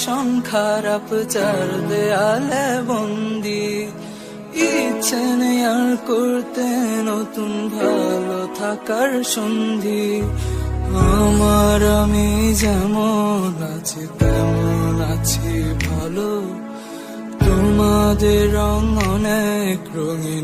ভীষণ খারাপ, চার দেয়ালে বন্দি। ইচ্ছে নেই আর করতে নতুন ভালো থাকার সন্ধি। আমি যেমন আছি তেমন আছি ভালো, তোমাদের রং অনেক রঙিন।